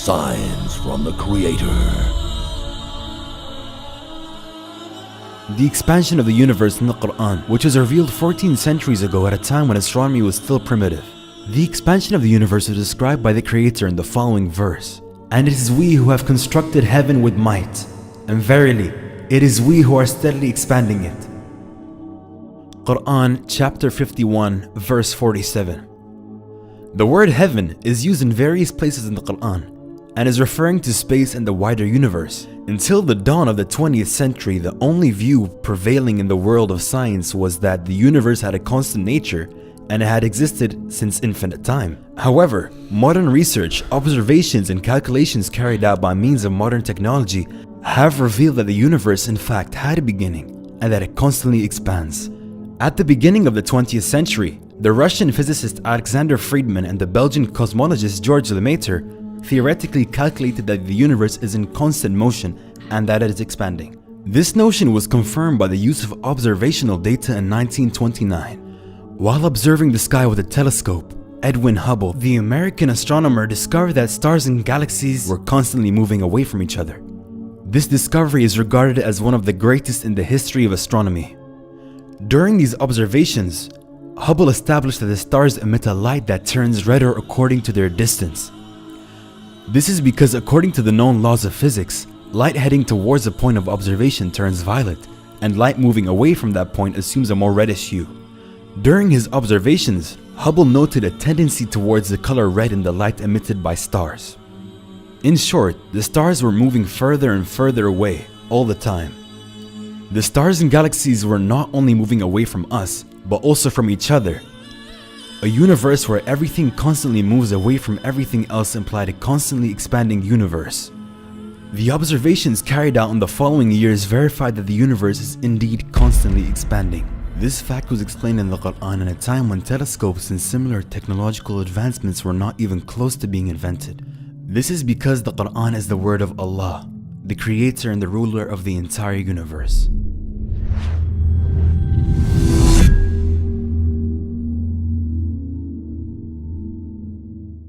Science from the Creator. The expansion of the universe in the Quran, which was revealed 14 centuries ago at a time when astronomy was still primitive. The expansion of the universe is described by the Creator in the following verse. And it is we who have constructed heaven with might, and verily, it is we who are steadily expanding it. Quran chapter 51 verse 47. The word heaven is used in various places in the Quran and is referring to space and the wider universe. Until the dawn of the 20th century, the only view prevailing in the world of science was that the universe had a constant nature and it had existed since infinite time. However, modern research, observations, and calculations carried out by means of modern technology have revealed that the universe in fact had a beginning and that it constantly expands. At the beginning of the 20th century, the Russian physicist Alexander Friedmann and the Belgian cosmologist George Lemaitre theoretically calculated that the universe is in constant motion and that it is expanding. This notion was confirmed by the use of observational data in 1929. While observing the sky with a telescope, Edwin Hubble, the American astronomer, discovered that stars and galaxies were constantly moving away from each other. This discovery is regarded as one of the greatest in the history of astronomy. During these observations, Hubble established that the stars emit a light that turns redder according to their distance. This is because according to the known laws of physics, light heading towards a point of observation turns violet, and light moving away from that point assumes a more reddish hue. During his observations, Hubble noted a tendency towards the color red in the light emitted by stars. In short, the stars were moving further and further away all the time. The stars and galaxies were not only moving away from us, but also from each other. A universe where everything constantly moves away from everything else implied a constantly expanding universe. The observations carried out in the following years verified that the universe is indeed constantly expanding. This fact was explained in the Quran in a time when telescopes and similar technological advancements were not even close to being invented. This is because the Quran is the word of Allah, the Creator and the ruler of the entire universe.